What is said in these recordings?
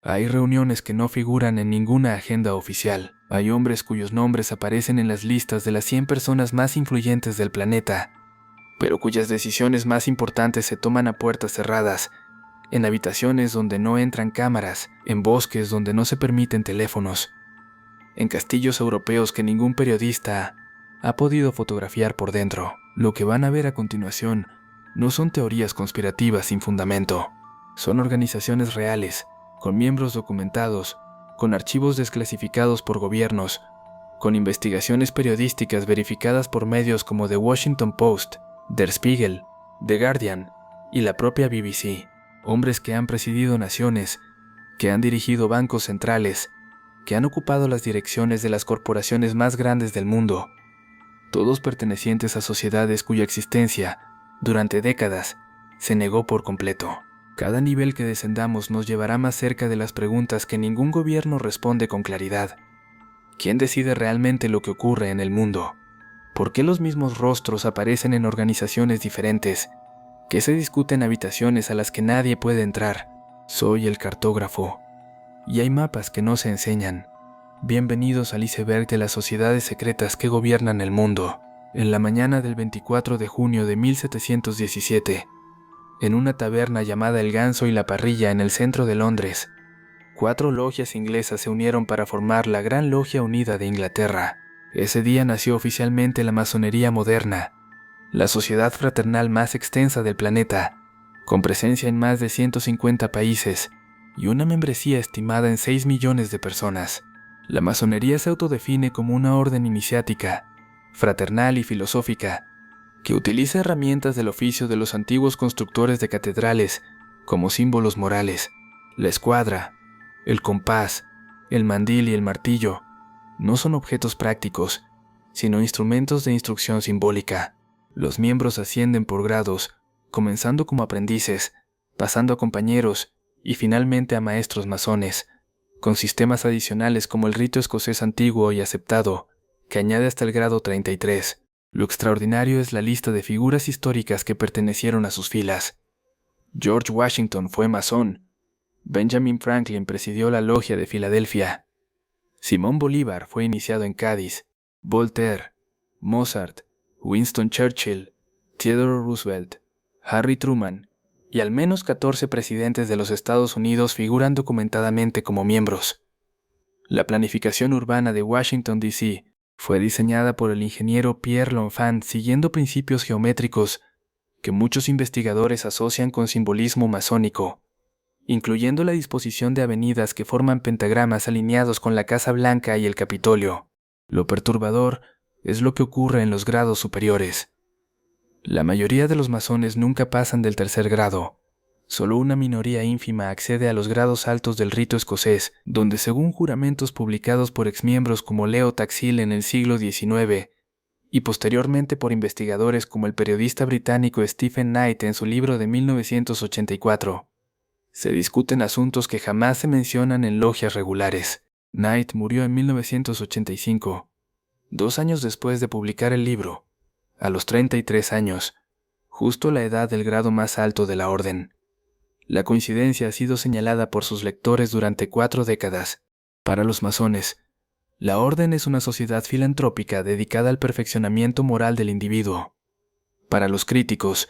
Hay reuniones que no figuran en ninguna agenda oficial. Hay hombres cuyos nombres aparecen en las listas de las 100 personas más influyentes del planeta, pero cuyas decisiones más importantes se toman a puertas cerradas, en habitaciones donde no entran cámaras, en bosques donde no se permiten teléfonos, en castillos europeos que ningún periodista ha podido fotografiar por dentro. Lo que van a ver a continuación no son teorías conspirativas sin fundamento. Son organizaciones reales, con miembros documentados, con archivos desclasificados por gobiernos, con investigaciones periodísticas verificadas por medios como The Washington Post, Der Spiegel, The Guardian y la propia BBC. Hombres que han presidido naciones, que han dirigido bancos centrales, que han ocupado las direcciones de las corporaciones más grandes del mundo, todos pertenecientes a sociedades cuya existencia, durante décadas, se negó por completo. Cada nivel que descendamos nos llevará más cerca de las preguntas que ningún gobierno responde con claridad. ¿Quién decide realmente lo que ocurre en el mundo? ¿Por qué los mismos rostros aparecen en organizaciones diferentes? ¿Qué se discute en habitaciones a las que nadie puede entrar? Soy el cartógrafo. Y hay mapas que no se enseñan. Bienvenidos al iceberg de las sociedades secretas que gobiernan el mundo. En la mañana del 24 de junio de 1717, en una taberna llamada El Ganso y la Parrilla en el centro de Londres, 4 logias inglesas se unieron para formar la Gran Logia Unida de Inglaterra. Ese día nació oficialmente la masonería moderna, la sociedad fraternal más extensa del planeta, con presencia en más de 150 países y una membresía estimada en 6 millones de personas. La masonería se autodefine como una orden iniciática, fraternal y filosófica, que utiliza herramientas del oficio de los antiguos constructores de catedrales como símbolos morales. La escuadra, el compás, el mandil y el martillo no son objetos prácticos, sino instrumentos de instrucción simbólica. Los miembros ascienden por grados, comenzando como aprendices, pasando a compañeros y finalmente a maestros masones, con sistemas adicionales como el rito escocés antiguo y aceptado, que añade hasta el grado 33. Lo extraordinario es la lista de figuras históricas que pertenecieron a sus filas. George Washington fue masón. Benjamin Franklin presidió la Logia de Filadelfia. Simón Bolívar fue iniciado en Cádiz. Voltaire, Mozart, Winston Churchill, Theodore Roosevelt, Harry Truman y al menos 14 presidentes de los Estados Unidos figuran documentadamente como miembros. La planificación urbana de Washington, D.C., fue diseñada por el ingeniero Pierre L'Enfant siguiendo principios geométricos que muchos investigadores asocian con simbolismo masónico, incluyendo la disposición de avenidas que forman pentagramas alineados con la Casa Blanca y el Capitolio. Lo perturbador es lo que ocurre en los grados superiores. La mayoría de los masones nunca pasan del 3er grado. Solo una minoría ínfima accede a los grados altos del rito escocés, donde según juramentos publicados por exmiembros como Leo Taxil en el siglo XIX y posteriormente por investigadores como el periodista británico Stephen Knight en su libro de 1984, se discuten asuntos que jamás se mencionan en logias regulares. Knight murió en 1985, 2 años después de publicar el libro, a los 33 años, justo la edad del grado más alto de la orden. La coincidencia ha sido señalada por sus lectores durante 4 décadas. Para los masones, la orden es una sociedad filantrópica dedicada al perfeccionamiento moral del individuo. Para los críticos,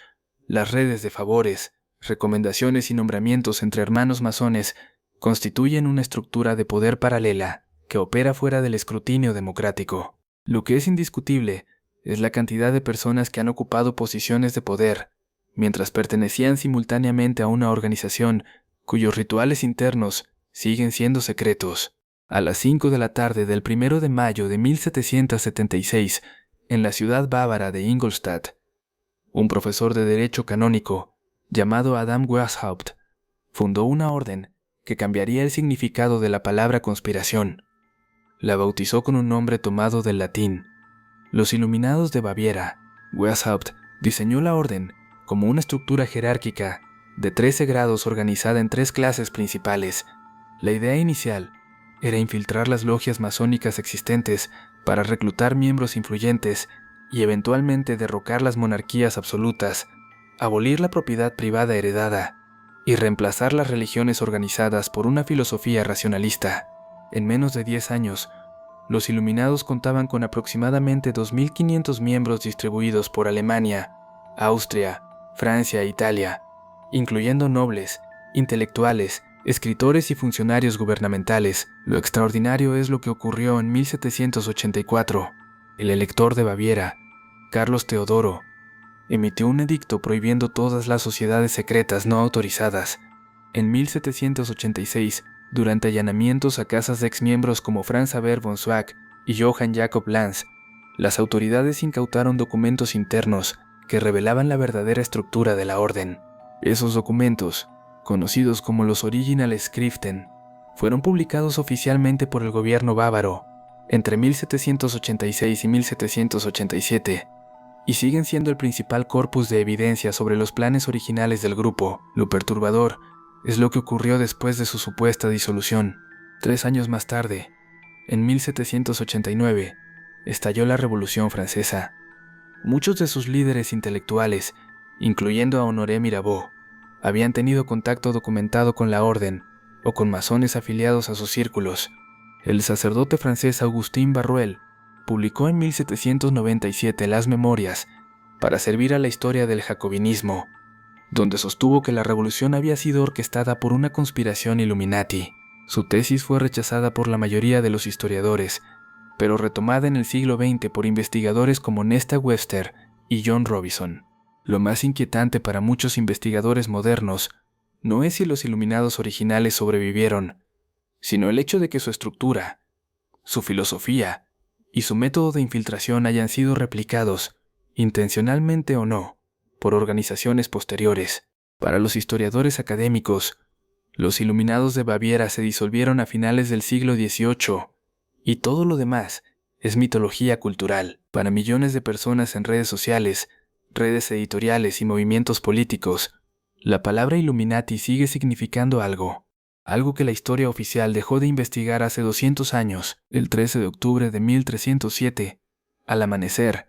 las redes de favores, recomendaciones y nombramientos entre hermanos masones constituyen una estructura de poder paralela que opera fuera del escrutinio democrático. Lo que es indiscutible es la cantidad de personas que han ocupado posiciones de poder, mientras pertenecían simultáneamente a una organización cuyos rituales internos siguen siendo secretos. A las 5 de la tarde del 1 de mayo de 1776, en la ciudad bávara de Ingolstadt, un profesor de derecho canónico, llamado Adam Weishaupt, fundó una orden que cambiaría el significado de la palabra conspiración. La bautizó con un nombre tomado del latín, los Iluminados de Baviera. Weishaupt diseñó la orden como una estructura jerárquica de 13 grados organizada en 3 clases principales. La idea inicial era infiltrar las logias masónicas existentes para reclutar miembros influyentes y eventualmente derrocar las monarquías absolutas, abolir la propiedad privada heredada y reemplazar las religiones organizadas por una filosofía racionalista. En menos de 10 años, los Iluminados contaban con aproximadamente 2.500 miembros distribuidos por Alemania, Austria, Francia e Italia, incluyendo nobles, intelectuales, escritores y funcionarios gubernamentales. Lo extraordinario es lo que ocurrió en 1784. El elector de Baviera, Carlos Teodoro, emitió un edicto prohibiendo todas las sociedades secretas no autorizadas. En 1786, durante allanamientos a casas de exmiembros como Franz Xaver von Zwack y Johann Jakob Lanz, las autoridades incautaron documentos internos que revelaban la verdadera estructura de la orden. Esos documentos, conocidos como los Original Schriften, fueron publicados oficialmente por el gobierno bávaro entre 1786 y 1787, y siguen siendo el principal corpus de evidencia sobre los planes originales del grupo. Lo perturbador es lo que ocurrió después de su supuesta disolución. 3 años más tarde, en 1789, estalló la Revolución Francesa. Muchos de sus líderes intelectuales, incluyendo a Honoré Mirabeau, habían tenido contacto documentado con la orden o con masones afiliados a sus círculos. El sacerdote francés Augustin Barruel publicó en 1797 las Memorias para servir a la historia del jacobinismo, donde sostuvo que la revolución había sido orquestada por una conspiración Illuminati. Su tesis fue rechazada por la mayoría de los historiadores, pero retomada en el siglo XX por investigadores como Nesta Webster y John Robinson. Lo más inquietante para muchos investigadores modernos no es si los Iluminados originales sobrevivieron, sino el hecho de que su estructura, su filosofía y su método de infiltración hayan sido replicados, intencionalmente o no, por organizaciones posteriores. Para los historiadores académicos, los Iluminados de Baviera se disolvieron a finales del siglo XVIII, y todo lo demás es mitología cultural. Para millones de personas en redes sociales, redes editoriales y movimientos políticos, la palabra Illuminati sigue significando algo que la historia oficial dejó de investigar hace 200 años. El 13 de octubre de 1307, al amanecer,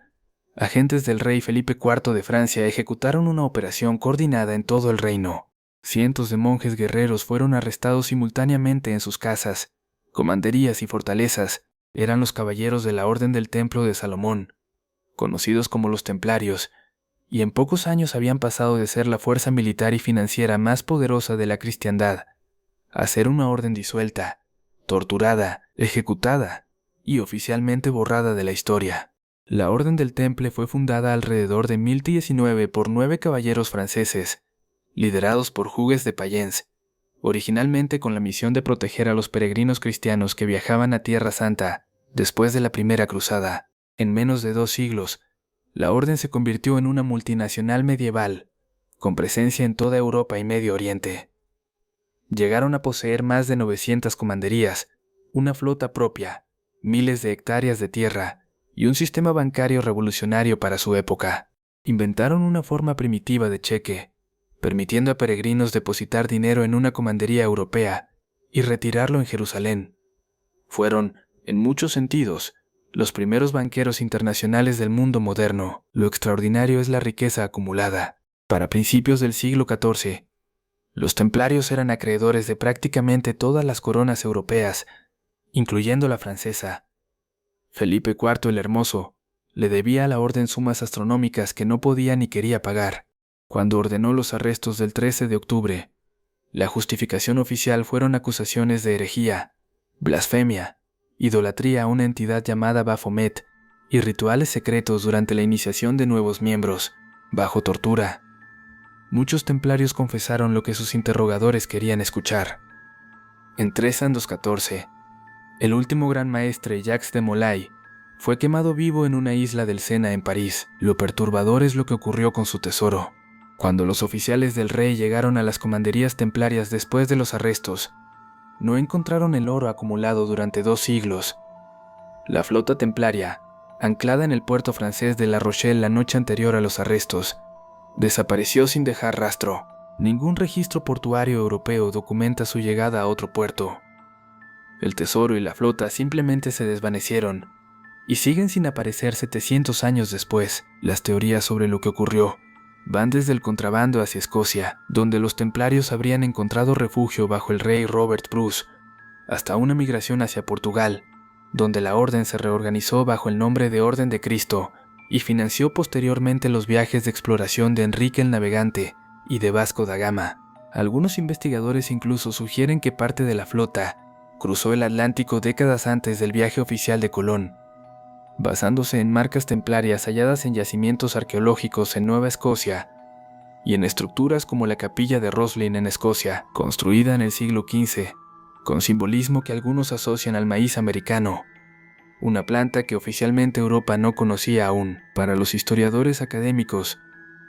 agentes del rey Felipe IV de Francia ejecutaron una operación coordinada en todo el reino. Cientos de monjes guerreros fueron arrestados simultáneamente en sus casas, comanderías y fortalezas. Eran los caballeros de la Orden del Templo de Salomón, conocidos como los Templarios, y en pocos años habían pasado de ser la fuerza militar y financiera más poderosa de la cristiandad a ser una orden disuelta, torturada, ejecutada y oficialmente borrada de la historia. La Orden del Temple fue fundada alrededor de 1019 por 9 caballeros franceses, liderados por Hugues de Payens, originalmente con la misión de proteger a los peregrinos cristianos que viajaban a Tierra Santa después de la Primera Cruzada. En menos de 2 siglos, la orden se convirtió en una multinacional medieval, con presencia en toda Europa y Medio Oriente. Llegaron a poseer más de 900 comanderías, una flota propia, miles de hectáreas de tierra y un sistema bancario revolucionario para su época. Inventaron una forma primitiva de cheque, permitiendo a peregrinos depositar dinero en una comandería europea y retirarlo en Jerusalén. Fueron, en muchos sentidos, los primeros banqueros internacionales del mundo moderno. Lo extraordinario es la riqueza acumulada. Para principios del siglo XIV, los templarios eran acreedores de prácticamente todas las coronas europeas, incluyendo la francesa. Felipe IV el Hermoso le debía a la orden sumas astronómicas que no podía ni quería pagar. Cuando ordenó los arrestos del 13 de octubre, la justificación oficial fueron acusaciones de herejía, blasfemia, idolatría a una entidad llamada Baphomet y rituales secretos durante la iniciación de nuevos miembros, bajo tortura. Muchos templarios confesaron lo que sus interrogadores querían escuchar. En 314, el último gran maestre Jacques de Molay fue quemado vivo en una isla del Sena en París. Lo perturbador es lo que ocurrió con su tesoro. Cuando los oficiales del rey llegaron a las comanderías templarias después de los arrestos, no encontraron el oro acumulado durante 2 siglos. La flota templaria, anclada en el puerto francés de La Rochelle la noche anterior a los arrestos, desapareció sin dejar rastro. Ningún registro portuario europeo documenta su llegada a otro puerto. El tesoro y la flota simplemente se desvanecieron y siguen sin aparecer 700 años después. Las teorías sobre lo que ocurrió Van desde el contrabando hacia Escocia, donde los templarios habrían encontrado refugio bajo el rey Robert Bruce, hasta una migración hacia Portugal, donde la orden se reorganizó bajo el nombre de Orden de Cristo y financió posteriormente los viajes de exploración de Enrique el Navegante y de Vasco da Gama. Algunos investigadores incluso sugieren que parte de la flota cruzó el Atlántico décadas antes del viaje oficial de Colón, basándose en marcas templarias halladas en yacimientos arqueológicos en Nueva Escocia y en estructuras como la capilla de Roslin en Escocia, construida en el siglo XV, con simbolismo que algunos asocian al maíz americano, una planta que oficialmente Europa no conocía aún. Para los historiadores académicos,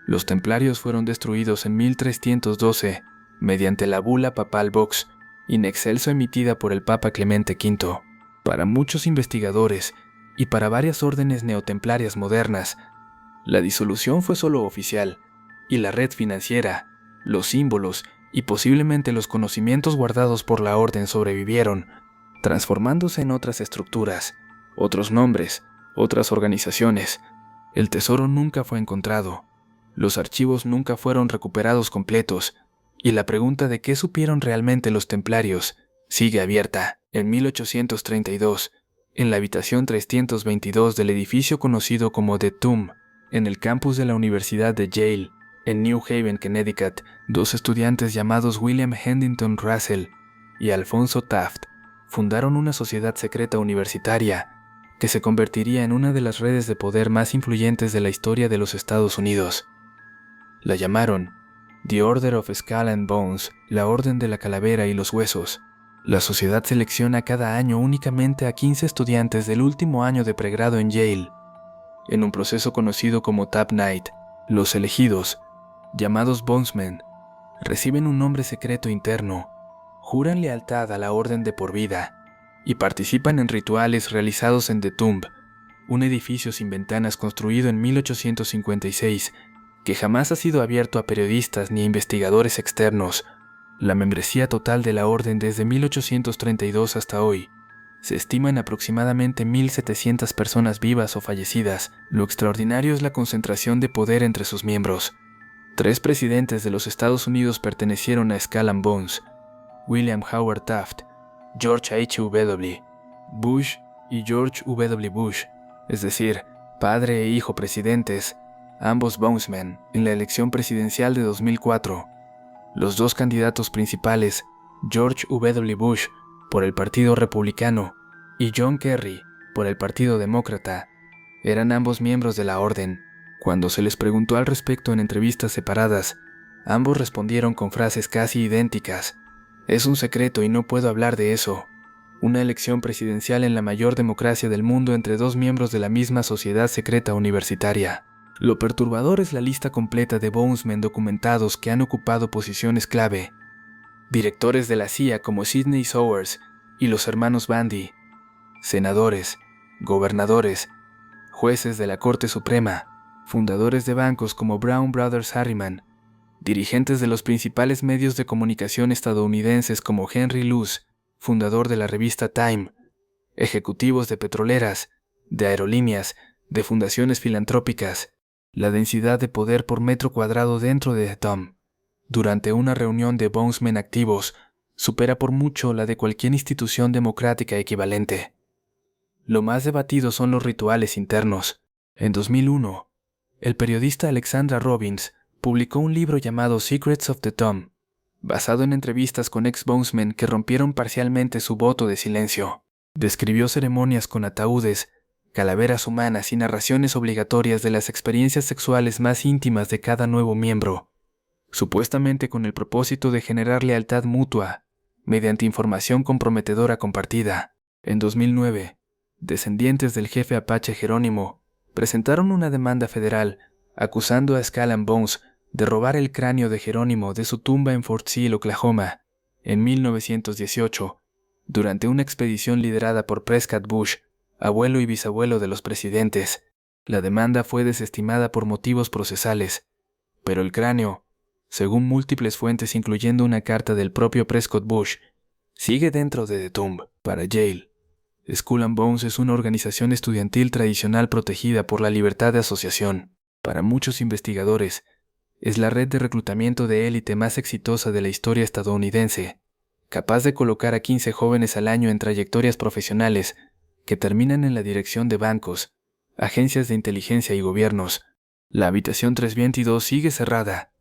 los templarios fueron destruidos en 1312 mediante la bula papal Vox in excelso emitida por el Papa Clemente V. Para muchos investigadores, y para varias órdenes neotemplarias modernas, la disolución fue solo oficial, y la red financiera, los símbolos y posiblemente los conocimientos guardados por la orden sobrevivieron, transformándose en otras estructuras, otros nombres, otras organizaciones. El tesoro nunca fue encontrado, los archivos nunca fueron recuperados completos, y la pregunta de qué supieron realmente los templarios sigue abierta. En 1832, en la habitación 322 del edificio conocido como The Tomb, en el campus de la Universidad de Yale, en New Haven, Connecticut, dos estudiantes llamados William Huntington Russell y Alfonso Taft fundaron una sociedad secreta universitaria que se convertiría en una de las redes de poder más influyentes de la historia de los Estados Unidos. La llamaron The Order of Skull and Bones, la Orden de la Calavera y los Huesos. La sociedad selecciona cada año únicamente a 15 estudiantes del último año de pregrado en Yale, en un proceso conocido como Tab Night. Los elegidos, llamados Bonesmen, reciben un nombre secreto interno, juran lealtad a la orden de por vida y participan en rituales realizados en The Tomb, un edificio sin ventanas construido en 1856 que jamás ha sido abierto a periodistas ni a investigadores externos. La membresía total de la orden desde 1832 hasta hoy se estima en aproximadamente 1.700 personas vivas o fallecidas. Lo extraordinario es la concentración de poder entre sus miembros. 3 presidentes de los Estados Unidos pertenecieron a Skull and Bones: William Howard Taft, George H.W. Bush y George W. Bush, es decir, padre e hijo presidentes, ambos Bonesmen, en la elección presidencial de 2004. Los dos candidatos principales, George W. Bush por el Partido Republicano y John Kerry por el Partido Demócrata, eran ambos miembros de la orden. Cuando se les preguntó al respecto en entrevistas separadas, ambos respondieron con frases casi idénticas: "Es un secreto y no puedo hablar de eso". Una elección presidencial en la mayor democracia del mundo entre dos miembros de la misma sociedad secreta universitaria. Lo perturbador es la lista completa de Bonesmen documentados que han ocupado posiciones clave. Directores de la CIA como Sidney Sowers y los hermanos Bundy, senadores, gobernadores, jueces de la Corte Suprema, fundadores de bancos como Brown Brothers Harriman, dirigentes de los principales medios de comunicación estadounidenses como Henry Luce, fundador de la revista Time, ejecutivos de petroleras, de aerolíneas, de fundaciones filantrópicas. La densidad de poder por metro cuadrado dentro de The Tomb, durante una reunión de Bonesmen activos, supera por mucho la de cualquier institución democrática equivalente. Lo más debatido son los rituales internos. En 2001, el periodista Alexandra Robbins publicó un libro llamado Secrets of the Tomb, basado en entrevistas con ex-Bonesmen que rompieron parcialmente su voto de silencio. Describió ceremonias con ataúdes, calaveras humanas y narraciones obligatorias de las experiencias sexuales más íntimas de cada nuevo miembro, supuestamente con el propósito de generar lealtad mutua, mediante información comprometedora compartida. En 2009, descendientes del jefe apache Jerónimo presentaron una demanda federal acusando a Skull and Bones de robar el cráneo de Jerónimo de su tumba en Fort Sill, Oklahoma, en 1918, durante una expedición liderada por Prescott Bush, abuelo y bisabuelo de los presidentes. La demanda fue desestimada por motivos procesales, pero el cráneo, según múltiples fuentes incluyendo una carta del propio Prescott Bush, sigue dentro de The Tomb. Para Yale, Skull and Bones es una organización estudiantil tradicional protegida por la libertad de asociación. Para muchos investigadores, Es la red de reclutamiento de élite más exitosa de la historia estadounidense, capaz de colocar a 15 jóvenes al año en trayectorias profesionales que terminan en la dirección de bancos, agencias de inteligencia y gobiernos. La habitación 322 sigue cerrada.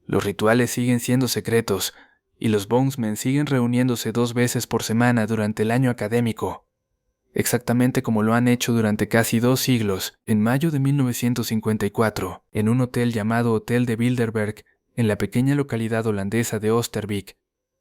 Los rituales siguen siendo secretos y los Bonesmen siguen reuniéndose 2 veces por semana durante el año académico, exactamente como lo han hecho durante casi 2 siglos. En mayo de 1954, en un hotel llamado Hotel de Bilderberg, en la pequeña localidad holandesa de Oosterbeek,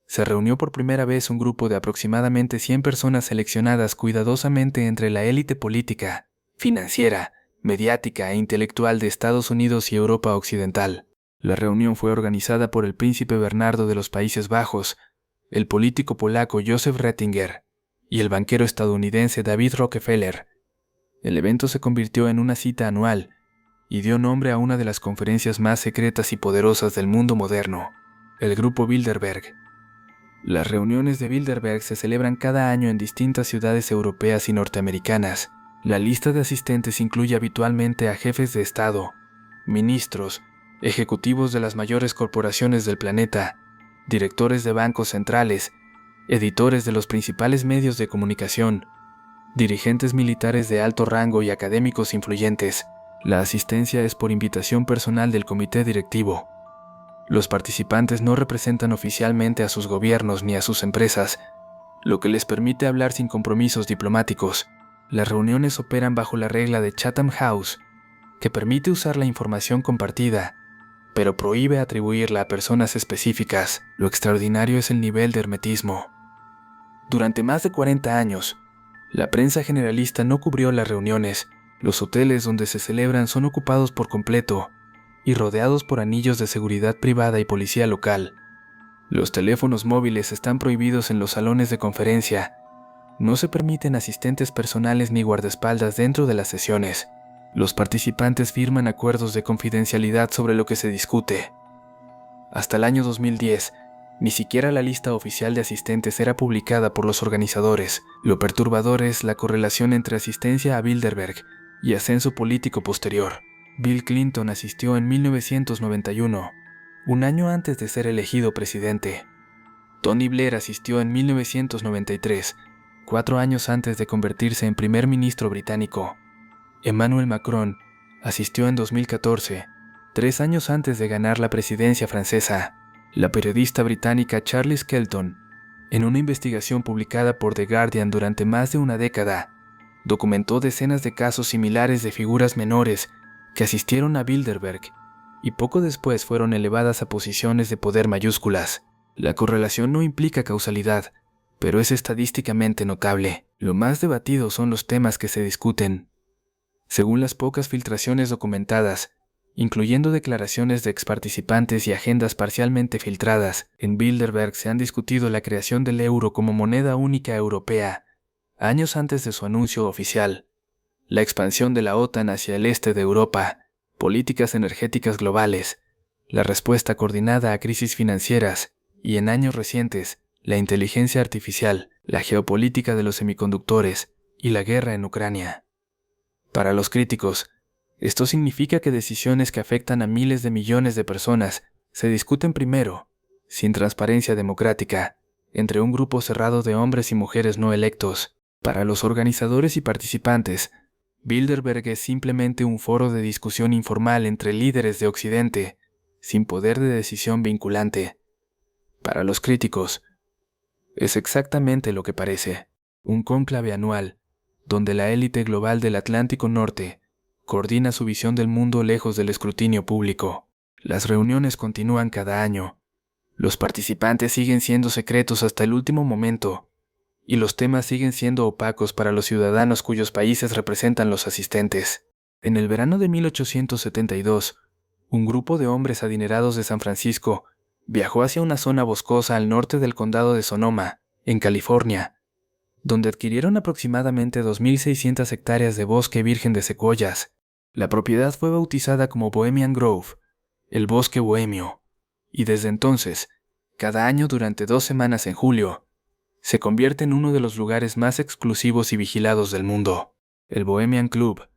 se reunió por primera vez un grupo de aproximadamente 100 personas seleccionadas cuidadosamente entre la élite política, financiera, mediática e intelectual de Estados Unidos y Europa Occidental. La reunión fue organizada por el príncipe Bernardo de los Países Bajos, el político polaco Joseph Ratzinger y el banquero estadounidense David Rockefeller. El evento se convirtió en una cita anual y dio nombre a una de las conferencias más secretas y poderosas del mundo moderno, el Grupo Bilderberg. Las reuniones de Bilderberg se celebran cada año en distintas ciudades europeas y norteamericanas. La lista de asistentes incluye habitualmente a jefes de Estado, ministros, ejecutivos de las mayores corporaciones del planeta, directores de bancos centrales, editores de los principales medios de comunicación, dirigentes militares de alto rango y académicos influyentes. La asistencia es por invitación personal del comité directivo. Los participantes no representan oficialmente a sus gobiernos ni a sus empresas, lo que les permite hablar sin compromisos diplomáticos. Las reuniones operan bajo la regla de Chatham House, que permite usar la información compartida, pero prohíbe atribuirla a personas específicas. Lo extraordinario es el nivel de hermetismo. Durante más de 40 años, la prensa generalista no cubrió las reuniones. Los hoteles donde se celebran son ocupados por completo y rodeados por anillos de seguridad privada y policía local. Los teléfonos móviles están prohibidos en los salones de conferencia. No se permiten asistentes personales ni guardaespaldas dentro de las sesiones. Los participantes firman acuerdos de confidencialidad sobre lo que se discute. Hasta el año 2010, ni siquiera la lista oficial de asistentes era publicada por los organizadores. Lo perturbador es la correlación entre asistencia a Bilderberg y ascenso político posterior. Bill Clinton asistió en 1991, un año antes de ser elegido presidente. Tony Blair asistió en 1993, 4 años antes de convertirse en primer ministro británico. Emmanuel Macron asistió en 2014, 3 años antes de ganar la presidencia francesa. La periodista británica Charlie Skelton, en una investigación publicada por The Guardian durante más de una década, documentó decenas de casos similares de figuras menores que asistieron a Bilderberg y poco después fueron elevadas a posiciones de poder mayúsculas. La correlación no implica causalidad, pero es estadísticamente notable. Lo más debatido son los temas que se discuten. Según las pocas filtraciones documentadas, incluyendo declaraciones de exparticipantes y agendas parcialmente filtradas, en Bilderberg se han discutido la creación del euro como moneda única europea, años antes de su anuncio oficial, la expansión de la OTAN hacia el este de Europa, políticas energéticas globales, la respuesta coordinada a crisis financieras y, en años recientes, la inteligencia artificial, la geopolítica de los semiconductores y la guerra en Ucrania. Para los críticos, esto significa que decisiones que afectan a miles de millones de personas se discuten primero, sin transparencia democrática, entre un grupo cerrado de hombres y mujeres no electos. Para los organizadores y participantes, Bilderberg es simplemente un foro de discusión informal entre líderes de Occidente, sin poder de decisión vinculante. Para los críticos, es exactamente lo que parece: un cónclave anual, donde la élite global del Atlántico Norte coordina su visión del mundo lejos del escrutinio público. Las reuniones continúan cada año. Los participantes siguen siendo secretos hasta el último momento, y los temas siguen siendo opacos para los ciudadanos cuyos países representan los asistentes. En el verano de 1872, un grupo de hombres adinerados de San Francisco viajó hacia una zona boscosa al norte del condado de Sonoma, en California, donde adquirieron aproximadamente 2.600 hectáreas de bosque virgen de secuoyas. La propiedad fue bautizada como Bohemian Grove, el bosque bohemio, y desde entonces, cada año durante 2 semanas en julio, se convierte en uno de los lugares más exclusivos y vigilados del mundo. El Bohemian Club,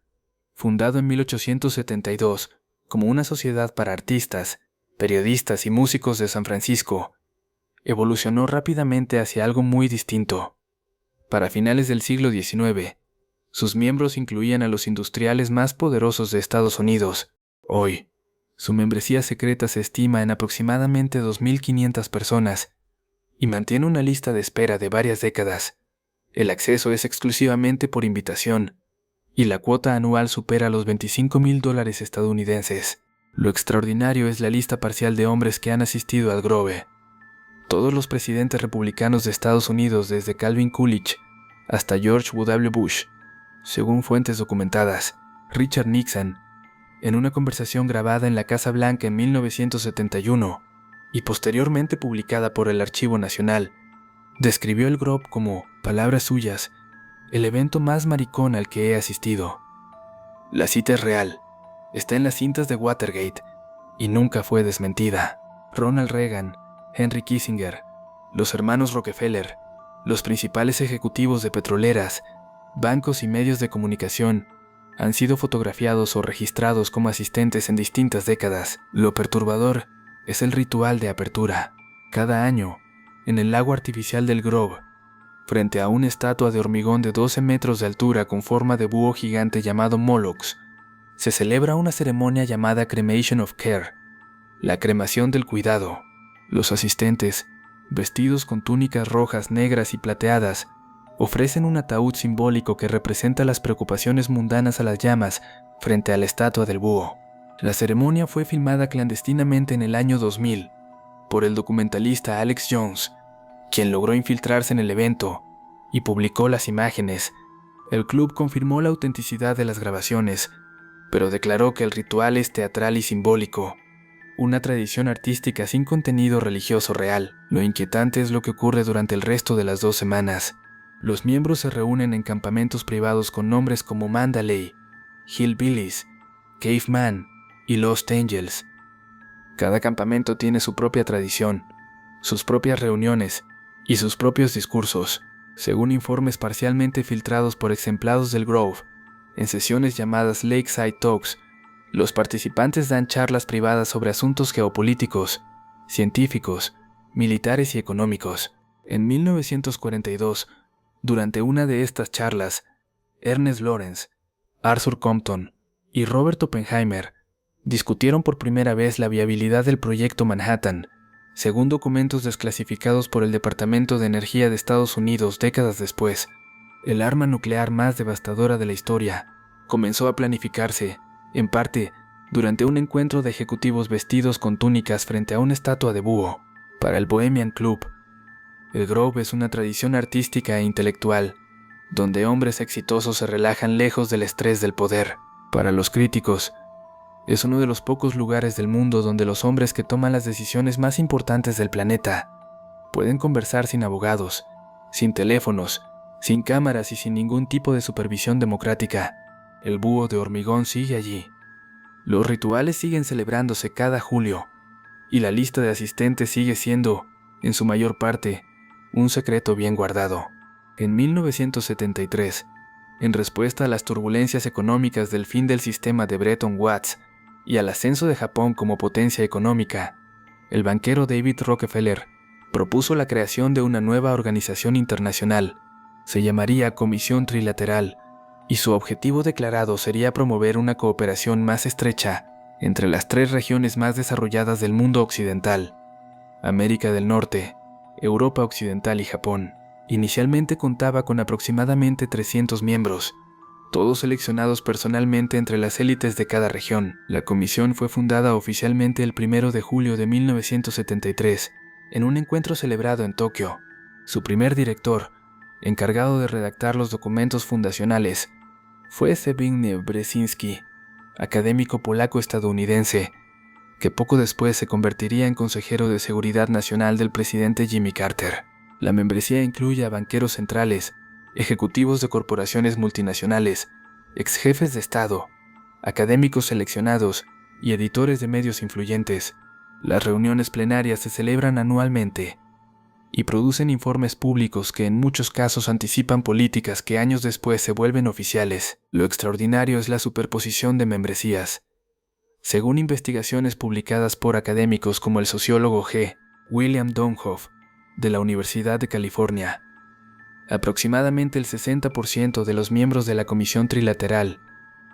fundado en 1872 como una sociedad para artistas, periodistas y músicos de San Francisco, evolucionó rápidamente hacia algo muy distinto. Para finales del siglo XIX, sus miembros incluían a los industriales más poderosos de Estados Unidos. Hoy, su membresía secreta se estima en aproximadamente 2.500 personas y mantiene una lista de espera de varias décadas. El acceso es exclusivamente por invitación y la cuota anual supera los $25,000 estadounidenses. Lo extraordinario es la lista parcial de hombres que han asistido al Grove. Todos los presidentes republicanos de Estados Unidos, desde Calvin Coolidge hasta George W. Bush, según fuentes documentadas. Richard Nixon, en una conversación grabada en la Casa Blanca en 1971 y posteriormente publicada por el Archivo Nacional, describió el Grove como, palabras suyas, el evento más maricón al que he asistido. La cita es real, está en las cintas de Watergate y nunca fue desmentida. Ronald Reagan, Henry Kissinger, los hermanos Rockefeller, los principales ejecutivos de petroleras, bancos y medios de comunicación han sido fotografiados o registrados como asistentes en distintas décadas. Lo perturbador es el ritual de apertura. Cada año, en el lago artificial del Grove, frente a una estatua de hormigón de 12 metros de altura con forma de búho gigante llamado Moloch, se celebra una ceremonia llamada Cremation of Care, la cremación del cuidado. Los asistentes, vestidos con túnicas rojas, negras y plateadas, ofrecen un ataúd simbólico que representa las preocupaciones mundanas a las llamas frente a la estatua del búho. La ceremonia fue filmada clandestinamente en el año 2000 por el documentalista Alex Jones, quien logró infiltrarse en el evento y publicó las imágenes. El club confirmó la autenticidad de las grabaciones, pero declaró que el ritual es teatral y simbólico, una tradición artística sin contenido religioso real. Lo inquietante es lo que ocurre durante el resto de las 2 semanas. Los miembros se reúnen en campamentos privados con nombres como Mandalay, Hillbillies, Caveman y Lost Angels. Cada campamento tiene su propia tradición, sus propias reuniones y sus propios discursos. Según informes parcialmente filtrados por exemplados del Grove, en sesiones llamadas Lakeside Talks, los participantes dan charlas privadas sobre asuntos geopolíticos, científicos, militares y económicos. En 1942, durante una de estas charlas, Ernest Lawrence, Arthur Compton y Robert Oppenheimer discutieron por primera vez la viabilidad del proyecto Manhattan, según documentos desclasificados por el Departamento de Energía de Estados Unidos décadas después. El arma nuclear más devastadora de la historia comenzó a planificarse, en parte, durante un encuentro de ejecutivos vestidos con túnicas frente a una estatua de búho. Para el Bohemian Club, el Grove es una tradición artística e intelectual, donde hombres exitosos se relajan lejos del estrés del poder. Para los críticos, es uno de los pocos lugares del mundo donde los hombres que toman las decisiones más importantes del planeta pueden conversar sin abogados, sin teléfonos, sin cámaras y sin ningún tipo de supervisión democrática. El búho de hormigón sigue allí. Los rituales siguen celebrándose cada julio, y la lista de asistentes sigue siendo, en su mayor parte, un secreto bien guardado. En 1973, en respuesta a las turbulencias económicas del fin del sistema de Bretton Woods y al ascenso de Japón como potencia económica, el banquero David Rockefeller propuso la creación de una nueva organización internacional. Se llamaría Comisión Trilateral, y su objetivo declarado sería promover una cooperación más estrecha entre las 3 regiones más desarrolladas del mundo occidental: América del Norte, Europa Occidental y Japón. Inicialmente contaba con aproximadamente 300 miembros, todos seleccionados personalmente entre las élites de cada región. La comisión fue fundada oficialmente el 1 de julio de 1973, en un encuentro celebrado en Tokio. Su primer director, encargado de redactar los documentos fundacionales, fue Zbigniew Brzezinski, académico polaco-estadounidense, que poco después se convertiría en consejero de seguridad nacional del presidente Jimmy Carter. La membresía incluye a banqueros centrales, ejecutivos de corporaciones multinacionales, exjefes de Estado, académicos seleccionados y editores de medios influyentes. Las reuniones plenarias se celebran anualmente y producen informes públicos que en muchos casos anticipan políticas que años después se vuelven oficiales. Lo extraordinario es la superposición de membresías. Según investigaciones publicadas por académicos como el sociólogo G. William Domhoff, de la Universidad de California, aproximadamente el 60% de los miembros de la Comisión Trilateral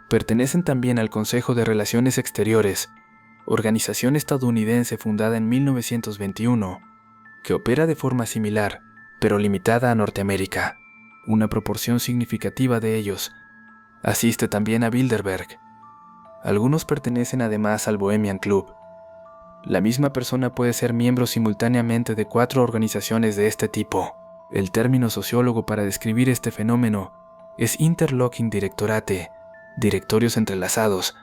pertenecen también al Consejo de Relaciones Exteriores, organización estadounidense fundada en 1921, que opera de forma similar, pero limitada a Norteamérica. Una proporción significativa de ellos asiste también a Bilderberg. Algunos pertenecen además al Bohemian Club. La misma persona puede ser miembro simultáneamente de 4 organizaciones de este tipo. El término sociólogo para describir este fenómeno es Interlocking Directorate, directorios entrelazados,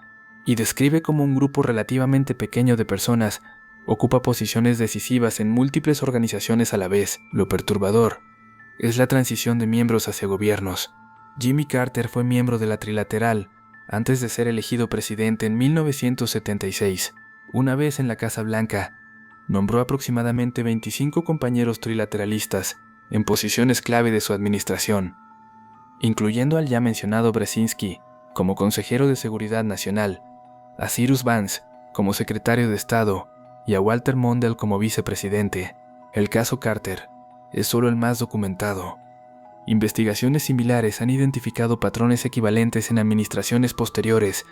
y describe cómo un grupo relativamente pequeño de personas ocupa posiciones decisivas en múltiples organizaciones a la vez. Lo perturbador es la transición de miembros hacia gobiernos. Jimmy Carter fue miembro de la Trilateral antes de ser elegido presidente en 1976. Una vez en la Casa Blanca, nombró aproximadamente 25 compañeros trilateralistas en posiciones clave de su administración, incluyendo al ya mencionado Brzezinski como consejero de Seguridad Nacional, a Cyrus Vance como secretario de Estado y a Walter Mondale como vicepresidente. El caso Carter es solo el más documentado. Investigaciones similares han identificado patrones equivalentes en administraciones posteriores,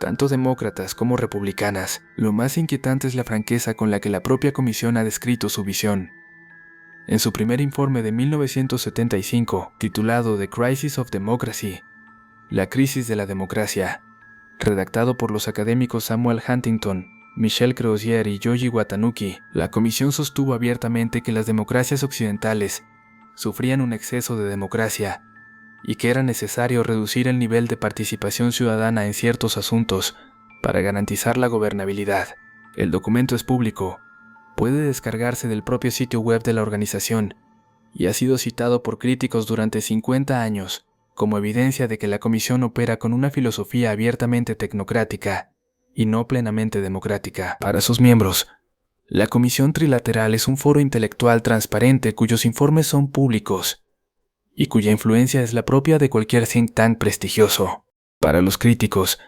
tanto demócratas como republicanas. Lo más inquietante es la franqueza con la que la propia comisión ha descrito su visión. En su primer informe de 1975, titulado The Crisis of Democracy, la crisis de la democracia, redactado por los académicos Samuel Huntington, Michel Crozier y Yoji Watanuki, la comisión sostuvo abiertamente que las democracias occidentales sufrían un exceso de democracia y que era necesario reducir el nivel de participación ciudadana en ciertos asuntos para garantizar la gobernabilidad. El documento es público, puede descargarse del propio sitio web de la organización y ha sido citado por críticos durante 50 años como evidencia de que la comisión opera con una filosofía abiertamente tecnocrática y no plenamente democrática. Para sus miembros, la Comisión Trilateral es un foro intelectual transparente cuyos informes son públicos y cuya influencia es la propia de cualquier think tank prestigioso. Para los críticos,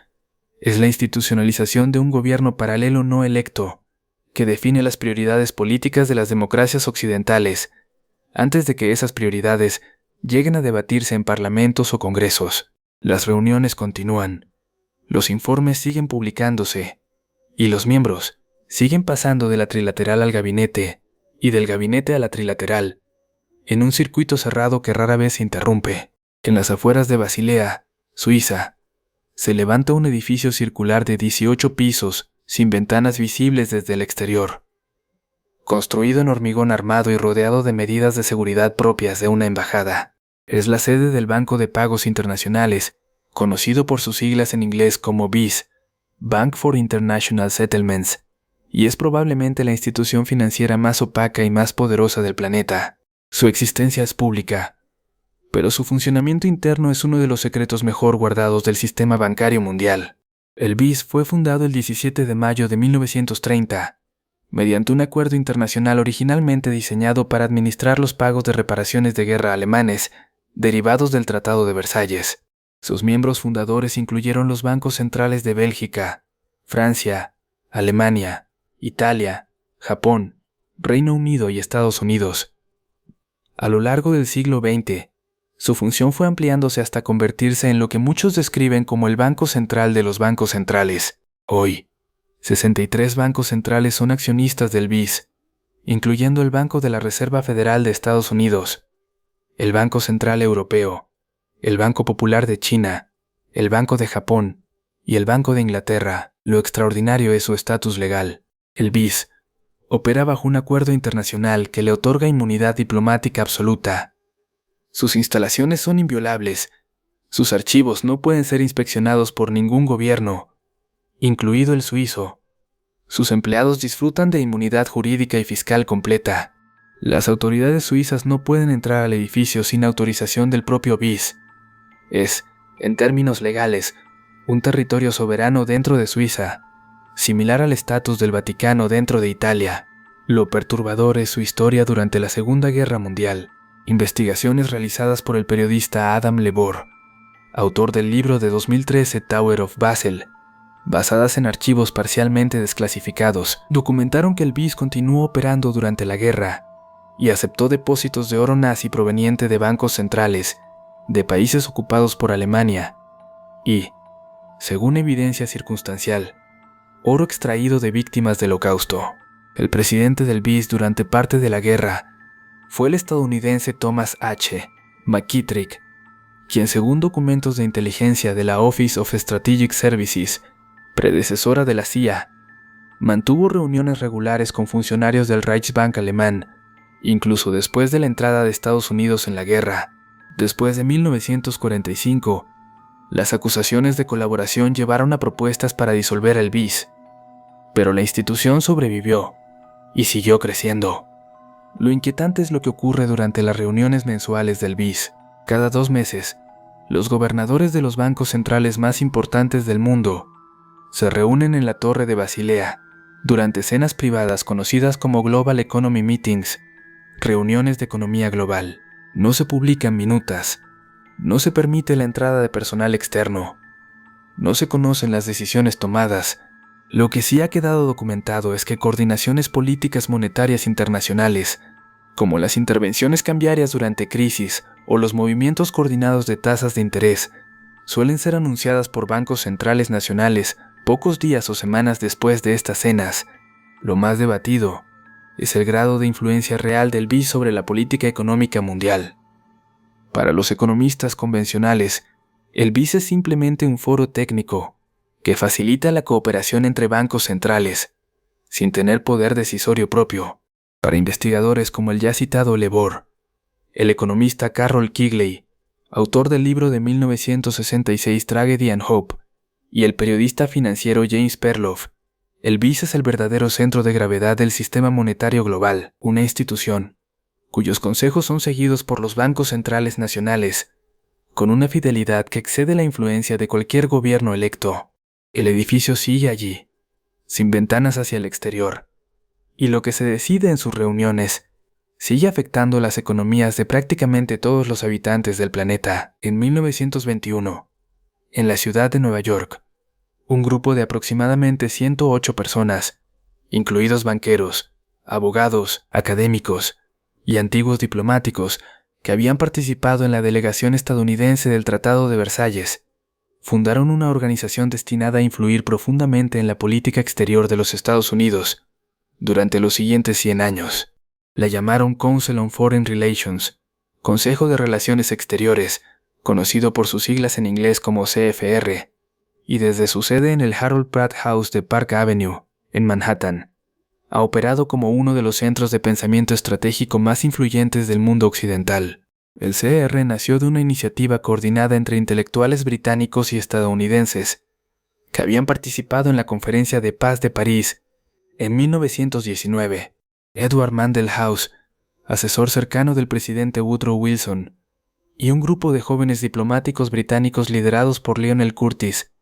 es la institucionalización de un gobierno paralelo no electo que define las prioridades políticas de las democracias occidentales antes de que esas prioridades lleguen a debatirse en parlamentos o congresos. Las reuniones continúan, los informes siguen publicándose y los miembros siguen pasando de la trilateral al gabinete y del gabinete a la trilateral, en un circuito cerrado que rara vez se interrumpe. En las afueras de Basilea, Suiza, se levanta un edificio circular de 18 pisos sin ventanas visibles desde el exterior, construido en hormigón armado y rodeado de medidas de seguridad propias de una embajada. Es la sede del Banco de Pagos Internacionales, conocido por sus siglas en inglés como BIS, Bank for International Settlements, y es probablemente la institución financiera más opaca y más poderosa del planeta. Su existencia es pública, pero su funcionamiento interno es uno de los secretos mejor guardados del sistema bancario mundial. El BIS fue fundado el 17 de mayo de 1930, mediante un acuerdo internacional originalmente diseñado para administrar los pagos de reparaciones de guerra alemanes derivados del Tratado de Versalles. Sus miembros fundadores incluyeron los bancos centrales de Bélgica, Francia, Alemania, Italia, Japón, Reino Unido y Estados Unidos. A lo largo del siglo XX, su función fue ampliándose hasta convertirse en lo que muchos describen como el Banco Central de los bancos centrales. Hoy, 63 bancos centrales son accionistas del BIS, incluyendo el Banco de la Reserva Federal de Estados Unidos, el Banco Central Europeo, el Banco Popular de China, el Banco de Japón y el Banco de Inglaterra. Lo extraordinario es su estatus legal. El BIS opera bajo un acuerdo internacional que le otorga inmunidad diplomática absoluta. Sus instalaciones son inviolables. Sus archivos no pueden ser inspeccionados por ningún gobierno, incluido el suizo. Sus empleados disfrutan de inmunidad jurídica y fiscal completa. Las autoridades suizas no pueden entrar al edificio sin autorización del propio BIS. Es, en términos legales, un territorio soberano dentro de Suiza, similar al estatus del Vaticano dentro de Italia. Lo perturbador es su historia durante la Segunda Guerra Mundial. Investigaciones realizadas por el periodista Adam Lebor, autor del libro de 2013 Tower of Basel, basadas en archivos parcialmente desclasificados, documentaron que el BIS continuó operando durante la guerra y aceptó depósitos de oro nazi proveniente de bancos centrales de países ocupados por Alemania y, según evidencia circunstancial, oro extraído de víctimas del Holocausto. El presidente del BIS durante parte de la guerra fue el estadounidense Thomas H. McKittrick, quien según documentos de inteligencia de la Office of Strategic Services, predecesora de la CIA, mantuvo reuniones regulares con funcionarios del Reichsbank alemán, incluso después de la entrada de Estados Unidos en la guerra. Después de 1945, las acusaciones de colaboración llevaron a propuestas para disolver el BIS, pero la institución sobrevivió y siguió creciendo. Lo inquietante es lo que ocurre durante las reuniones mensuales del BIS. Cada 2 meses, los gobernadores de los bancos centrales más importantes del mundo se reúnen en la Torre de Basilea durante cenas privadas conocidas como Global Economy Meetings, reuniones de economía global. No se publican minutas, no se permite la entrada de personal externo, no se conocen las decisiones tomadas. Lo que sí ha quedado documentado es que coordinaciones políticas monetarias internacionales, como las intervenciones cambiarias durante crisis o los movimientos coordinados de tasas de interés, suelen ser anunciadas por bancos centrales nacionales pocos días o semanas después de estas cenas. Lo más debatido es el grado de influencia real del BIS sobre la política económica mundial. Para los economistas convencionales, el BIS es simplemente un foro técnico que facilita la cooperación entre bancos centrales, sin tener poder decisorio propio. Para investigadores como el ya citado Lebor, el economista Carroll Quigley, autor del libro de 1966 Tragedy and Hope, y el periodista financiero James Perloff, el BIS es el verdadero centro de gravedad del sistema monetario global, una institución cuyos consejos son seguidos por los bancos centrales nacionales, con una fidelidad que excede la influencia de cualquier gobierno electo. El edificio sigue allí, sin ventanas hacia el exterior, y lo que se decide en sus reuniones sigue afectando las economías de prácticamente todos los habitantes del planeta. En 1921, en la ciudad de Nueva York, un grupo de aproximadamente 108 personas, incluidos banqueros, abogados, académicos y antiguos diplomáticos que habían participado en la delegación estadounidense del Tratado de Versalles, fundaron una organización destinada a influir profundamente en la política exterior de los Estados Unidos durante los siguientes 100 años. La llamaron Council on Foreign Relations, Consejo de Relaciones Exteriores, conocido por sus siglas en inglés como CFR, y desde su sede en el Harold Pratt House de Park Avenue, en Manhattan, ha operado como uno de los centros de pensamiento estratégico más influyentes del mundo occidental. El CR nació de una iniciativa coordinada entre intelectuales británicos y estadounidenses que habían participado en la Conferencia de Paz de París en 1919. Edward Mandell House, asesor cercano del presidente Woodrow Wilson, y un grupo de jóvenes diplomáticos británicos liderados por Lionel Curtis,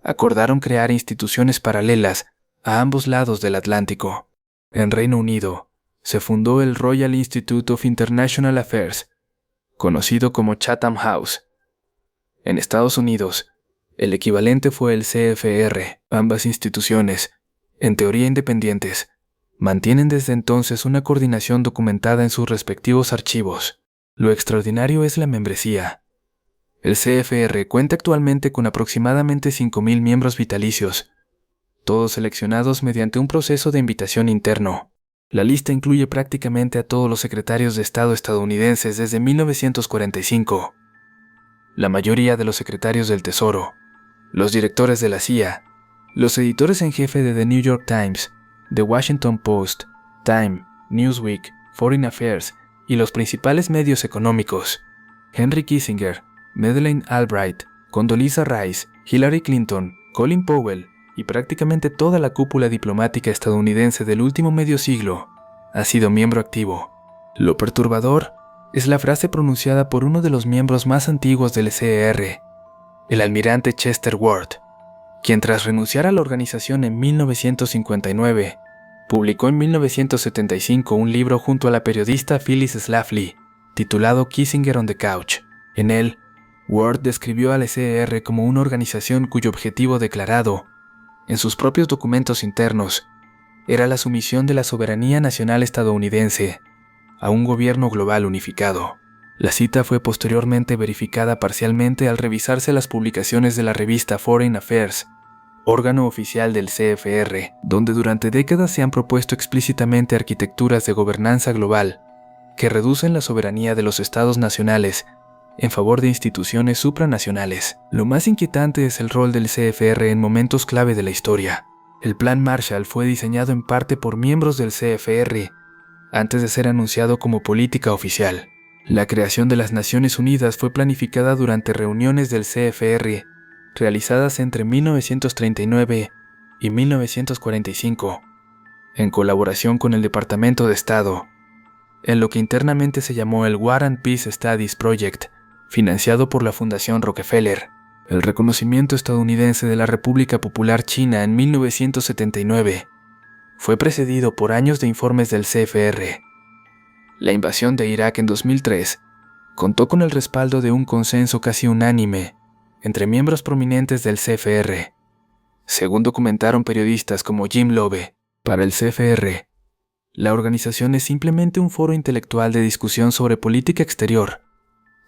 acordaron crear instituciones paralelas a ambos lados del Atlántico. En Reino Unido, se fundó el Royal Institute of International Affairs, conocido como Chatham House. En Estados Unidos, el equivalente fue el CFR. Ambas instituciones, en teoría independientes, mantienen desde entonces una coordinación documentada en sus respectivos archivos. Lo extraordinario es la membresía. El CFR cuenta actualmente con aproximadamente 5.000 miembros vitalicios, todos seleccionados mediante un proceso de invitación interno. La lista incluye prácticamente a todos los secretarios de Estado estadounidenses desde 1945, la mayoría de los secretarios del Tesoro, los directores de la CIA, los editores en jefe de The New York Times, The Washington Post, Time, Newsweek, Foreign Affairs y los principales medios económicos. Henry Kissinger, Madeleine Albright, Condoleezza Rice, Hillary Clinton, Colin Powell y prácticamente toda la cúpula diplomática estadounidense del último medio siglo ha sido miembro activo. Lo perturbador es la frase pronunciada por uno de los miembros más antiguos del CER, el almirante Chester Ward, quien tras renunciar a la organización en 1959, publicó en 1975 un libro junto a la periodista Phyllis Schlafly, titulado Kissinger on the Couch. En él, Ward describió al CER como una organización cuyo objetivo declarado en sus propios documentos internos, era la sumisión de la soberanía nacional estadounidense a un gobierno global unificado. La cita fue posteriormente verificada parcialmente al revisarse las publicaciones de la revista Foreign Affairs, órgano oficial del CFR, donde durante décadas se han propuesto explícitamente arquitecturas de gobernanza global que reducen la soberanía de los estados nacionales en favor de instituciones supranacionales. Lo más inquietante es el rol del CFR en momentos clave de la historia. El Plan Marshall fue diseñado en parte por miembros del CFR antes de ser anunciado como política oficial. La creación de las Naciones Unidas fue planificada durante reuniones del CFR realizadas entre 1939 y 1945, en colaboración con el Departamento de Estado, en lo que internamente se llamó el War and Peace Studies Project, financiado por la Fundación Rockefeller. El reconocimiento estadounidense de la República Popular China en 1979 fue precedido por años de informes del CFR. La invasión de Irak en 2003 contó con el respaldo de un consenso casi unánime entre miembros prominentes del CFR. Según documentaron periodistas como Jim Lobe, para el CFR, la organización es simplemente un foro intelectual de discusión sobre política exterior,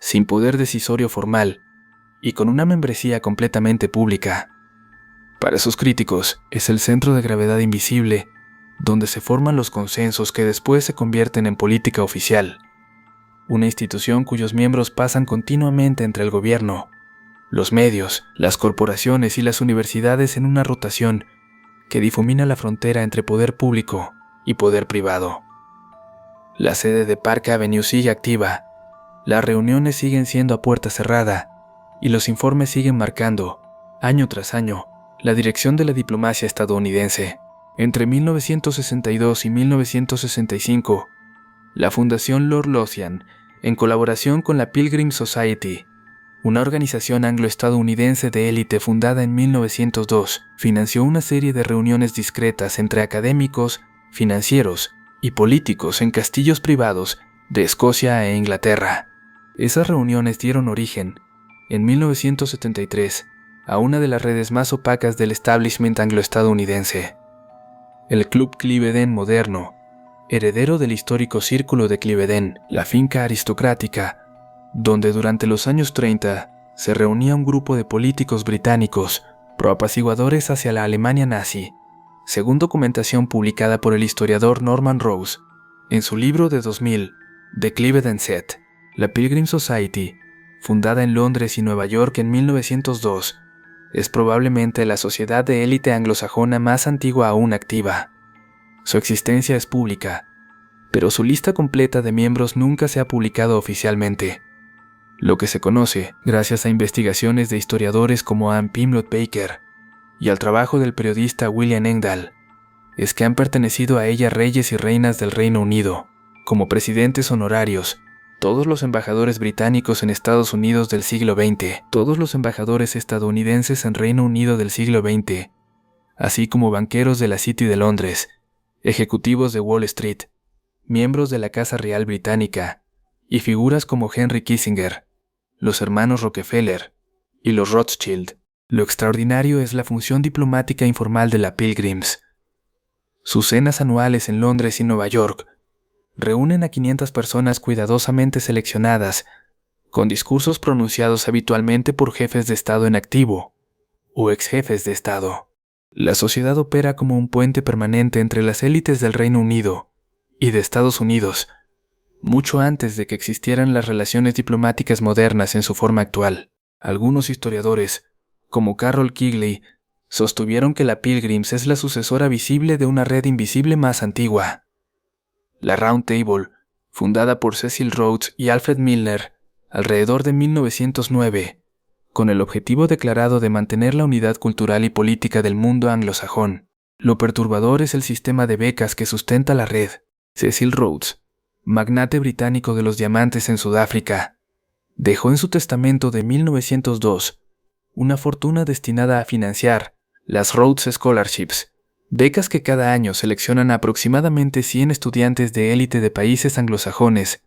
sin poder decisorio formal y con una membresía completamente pública. Para sus críticos, es el centro de gravedad invisible, donde se forman los consensos que después se convierten en política oficial. Una institución cuyos miembros pasan continuamente entre el gobierno, los medios, las corporaciones y las universidades en una rotación que difumina la frontera entre poder público y poder privado. La sede de Park Avenue sigue activa, las reuniones siguen siendo a puerta cerrada y los informes siguen marcando, año tras año, la dirección de la diplomacia estadounidense. Entre 1962 y 1965, la Fundación Lord Lothian, en colaboración con la Pilgrim Society, una organización anglo-estadounidense de élite fundada en 1902, financió una serie de reuniones discretas entre académicos, financieros y políticos en castillos privados de Escocia e Inglaterra. Esas reuniones dieron origen, en 1973, a una de las redes más opacas del establishment anglo-estadounidense, el Club Cliveden moderno, heredero del histórico Círculo de Cliveden, la finca aristocrática, donde durante los años 30 se reunía un grupo de políticos británicos proapaciguadores hacia la Alemania nazi, según documentación publicada por el historiador Norman Rose en su libro de 2000, The Cliveden Set. La Pilgrim Society, fundada en Londres y Nueva York en 1902, es probablemente la sociedad de élite anglosajona más antigua aún activa. Su existencia es pública, pero su lista completa de miembros nunca se ha publicado oficialmente. Lo que se conoce, gracias a investigaciones de historiadores como Ann Pimlott Baker y al trabajo del periodista William Engdahl, es que han pertenecido a ella reyes y reinas del Reino Unido, como presidentes honorarios, todos los embajadores británicos en Estados Unidos del siglo XX, todos los embajadores estadounidenses en Reino Unido del siglo XX, así como banqueros de la City de Londres, ejecutivos de Wall Street, miembros de la Casa Real Británica y figuras como Henry Kissinger, los hermanos Rockefeller y los Rothschild. Lo extraordinario es la función diplomática informal de la Pilgrims. Sus cenas anuales en Londres y Nueva York reúnen a 500 personas cuidadosamente seleccionadas, con discursos pronunciados habitualmente por jefes de Estado en activo o exjefes de Estado. La sociedad opera como un puente permanente entre las élites del Reino Unido y de Estados Unidos, mucho antes de que existieran las relaciones diplomáticas modernas en su forma actual. Algunos historiadores, como Carroll Quigley, sostuvieron que la Pilgrims es la sucesora visible de una red invisible más antigua. La Round Table, fundada por Cecil Rhodes y Alfred Milner alrededor de 1909, con el objetivo declarado de mantener la unidad cultural y política del mundo anglosajón. Lo perturbador es el sistema de becas que sustenta la red. Cecil Rhodes, magnate británico de los diamantes en Sudáfrica, dejó en su testamento de 1902 una fortuna destinada a financiar las Rhodes Scholarships, becas que cada año seleccionan a aproximadamente 100 estudiantes de élite de países anglosajones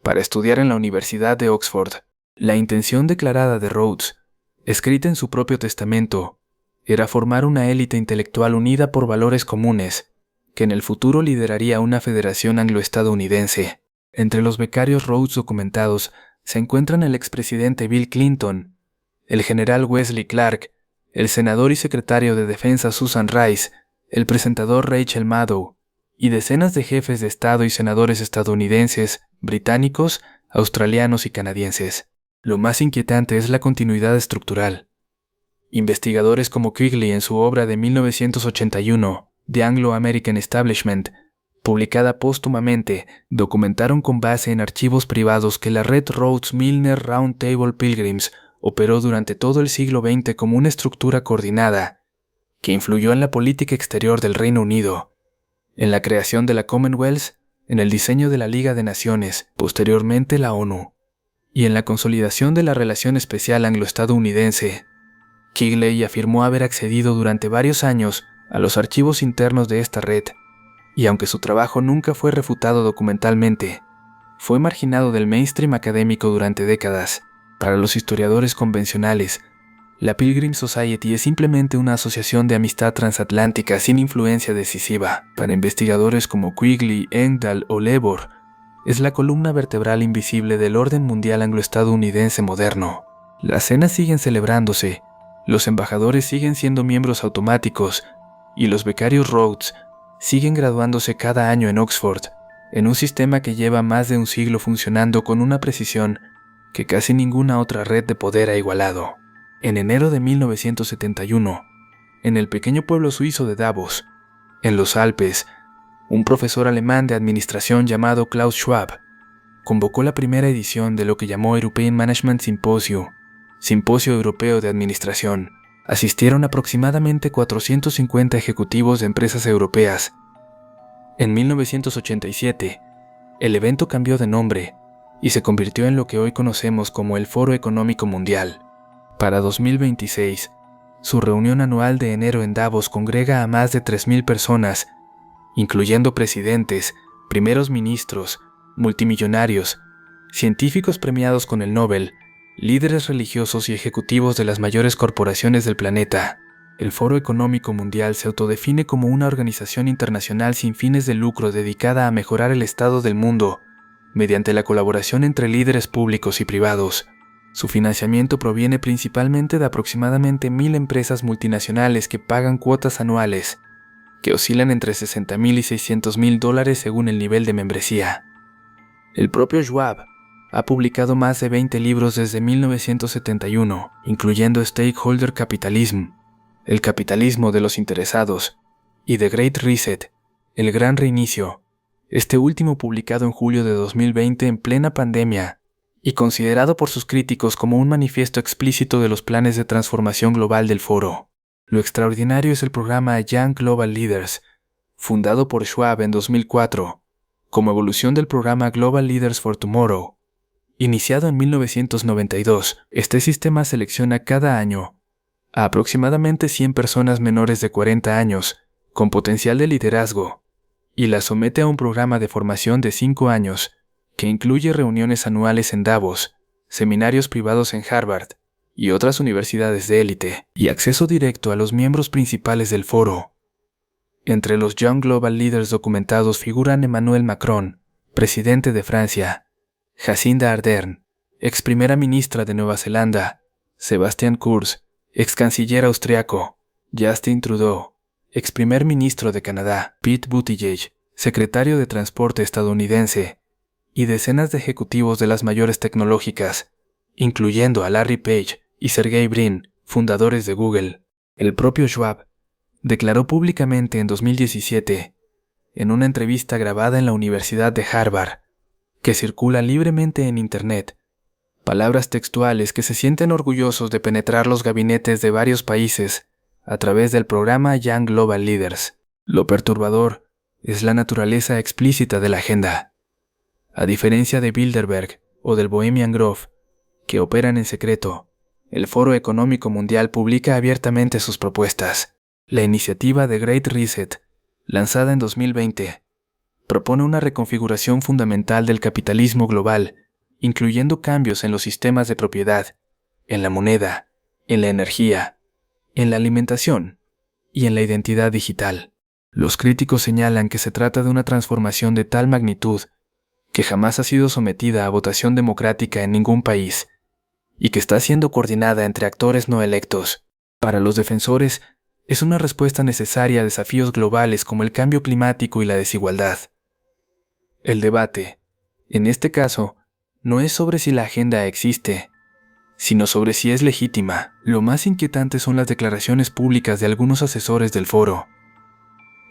para estudiar en la Universidad de Oxford. La intención declarada de Rhodes, escrita en su propio testamento, era formar una élite intelectual unida por valores comunes, que en el futuro lideraría una federación anglo-estadounidense. Entre los becarios Rhodes documentados se encuentran el expresidente Bill Clinton, el general Wesley Clark, el senador y secretario de Defensa Susan Rice, el presentador Rachel Maddow, y decenas de jefes de Estado y senadores estadounidenses, británicos, australianos y canadienses. Lo más inquietante es la continuidad estructural. Investigadores como Quigley en su obra de 1981, The Anglo-American Establishment, publicada póstumamente, documentaron con base en archivos privados que la red Rhodes-Milner Round Table Pilgrims operó durante todo el siglo XX como una estructura coordinada que influyó en la política exterior del Reino Unido, en la creación de la Commonwealth, en el diseño de la Liga de Naciones, posteriormente la ONU, y en la consolidación de la relación especial anglo-estadounidense. Quigley afirmó haber accedido durante varios años a los archivos internos de esta red, y aunque su trabajo nunca fue refutado documentalmente, fue marginado del mainstream académico durante décadas. Para los historiadores convencionales, la Pilgrim Society es simplemente una asociación de amistad transatlántica sin influencia decisiva. Para investigadores como Quigley, Engdahl o Lebor, es la columna vertebral invisible del orden mundial anglo-estadounidense moderno. Las cenas siguen celebrándose, los embajadores siguen siendo miembros automáticos y los becarios Rhodes siguen graduándose cada año en Oxford, en un sistema que lleva más de un siglo funcionando con una precisión que casi ninguna otra red de poder ha igualado. En enero de 1971, en el pequeño pueblo suizo de Davos, en los Alpes, un profesor alemán de administración llamado Klaus Schwab convocó la primera edición de lo que llamó European Management Symposium, Simposio Europeo de Administración. Asistieron aproximadamente 450 ejecutivos de empresas europeas. En 1987, el evento cambió de nombre y se convirtió en lo que hoy conocemos como el Foro Económico Mundial. Para 2026, su reunión anual de enero en Davos congrega a más de 3.000 personas, incluyendo presidentes, primeros ministros, multimillonarios, científicos premiados con el Nobel, líderes religiosos y ejecutivos de las mayores corporaciones del planeta. El Foro Económico Mundial se autodefine como una organización internacional sin fines de lucro dedicada a mejorar el estado del mundo mediante la colaboración entre líderes públicos y privados. Su financiamiento proviene principalmente de aproximadamente 1.000 empresas multinacionales que pagan cuotas anuales, que oscilan entre $60,000 y $600,000 según el nivel de membresía. El propio Schwab ha publicado más de 20 libros desde 1971, incluyendo Stakeholder Capitalism, El capitalismo de los interesados, y The Great Reset, El gran reinicio, este último publicado en julio de 2020 en plena pandemia, y considerado por sus críticos como un manifiesto explícito de los planes de transformación global del foro. Lo extraordinario es el programa Young Global Leaders, fundado por Schwab en 2004, como evolución del programa Global Leaders for Tomorrow. Iniciado en 1992, este sistema selecciona cada año a aproximadamente 100 personas menores de 40 años, con potencial de liderazgo, y las somete a un programa de formación de 5 años, que incluye reuniones anuales en Davos, seminarios privados en Harvard y otras universidades de élite, y acceso directo a los miembros principales del foro. Entre los Young Global Leaders documentados figuran Emmanuel Macron, presidente de Francia, Jacinda Ardern, ex primera ministra de Nueva Zelanda, Sebastian Kurz, ex canciller austriaco, Justin Trudeau, ex primer ministro de Canadá, Pete Buttigieg, secretario de Transporte estadounidense, y decenas de ejecutivos de las mayores tecnológicas, incluyendo a Larry Page y Sergey Brin, fundadores de Google. El propio Schwab declaró públicamente en 2017, en una entrevista grabada en la Universidad de Harvard, que circula libremente en Internet, palabras textuales que se sienten orgullosos de penetrar los gabinetes de varios países a través del programa Young Global Leaders. Lo perturbador es la naturaleza explícita de la agenda. A diferencia de Bilderberg o del Bohemian Grove, que operan en secreto, el Foro Económico Mundial publica abiertamente sus propuestas. La iniciativa de Great Reset, lanzada en 2020, propone una reconfiguración fundamental del capitalismo global, incluyendo cambios en los sistemas de propiedad, en la moneda, en la energía, en la alimentación y en la identidad digital. Los críticos señalan que se trata de una transformación de tal magnitud que jamás ha sido sometida a votación democrática en ningún país y que está siendo coordinada entre actores no electos. Para los defensores, es una respuesta necesaria a desafíos globales como el cambio climático y la desigualdad. El debate, en este caso, no es sobre si la agenda existe, sino sobre si es legítima. Lo más inquietante son las declaraciones públicas de algunos asesores del foro.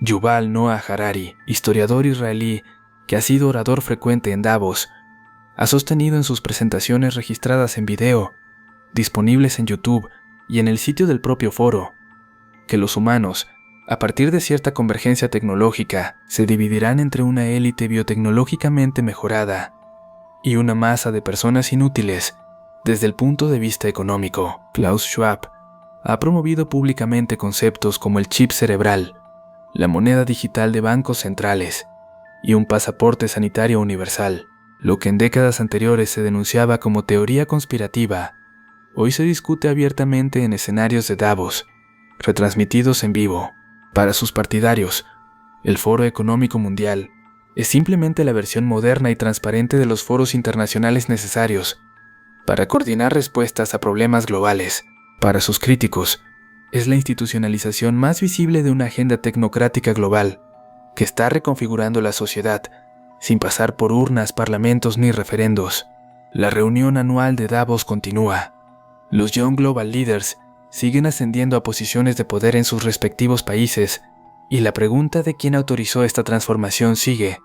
Yuval Noah Harari, historiador israelí que ha sido orador frecuente en Davos, ha sostenido en sus presentaciones registradas en video, disponibles en YouTube y en el sitio del propio foro, que los humanos, a partir de cierta convergencia tecnológica, se dividirán entre una élite biotecnológicamente mejorada y una masa de personas inútiles desde el punto de vista económico. Klaus Schwab ha promovido públicamente conceptos como el chip cerebral, la moneda digital de bancos centrales y un pasaporte sanitario universal. Lo que en décadas anteriores se denunciaba como teoría conspirativa, hoy se discute abiertamente en escenarios de Davos, retransmitidos en vivo. Para sus partidarios, el Foro Económico Mundial es simplemente la versión moderna y transparente de los foros internacionales necesarios para coordinar respuestas a problemas globales. Para sus críticos, es la institucionalización más visible de una agenda tecnocrática global que está reconfigurando la sociedad sin pasar por urnas, parlamentos ni referendos. La reunión anual de Davos continúa. Los Young Global Leaders siguen ascendiendo a posiciones de poder en sus respectivos países, y la pregunta de quién autorizó esta transformación sigue,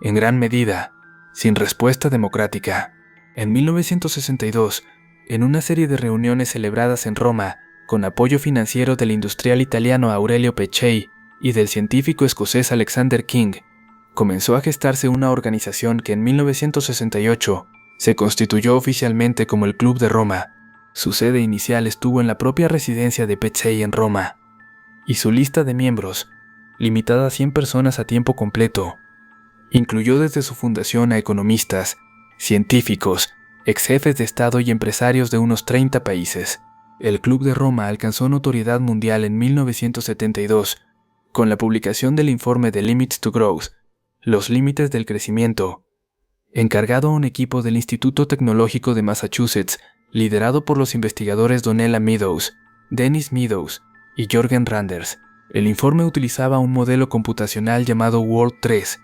en gran medida, sin respuesta democrática. En 1962, en una serie de reuniones celebradas en Roma, con apoyo financiero del industrial italiano Aurelio Peccei y del científico escocés Alexander King, comenzó a gestarse una organización que en 1968 se constituyó oficialmente como el Club de Roma. Su sede inicial estuvo en la propia residencia de Peccei en Roma, y su lista de miembros, limitada a 100 personas a tiempo completo, incluyó desde su fundación a economistas, científicos, ex jefes de Estado y empresarios de unos 30 países. El Club de Roma alcanzó notoriedad mundial en 1972 con la publicación del informe The Limits to Growth, Los Límites del Crecimiento, encargado a un equipo del Instituto Tecnológico de Massachusetts, liderado por los investigadores Donella Meadows, Dennis Meadows y Jorgen Randers. El informe utilizaba un modelo computacional llamado World 3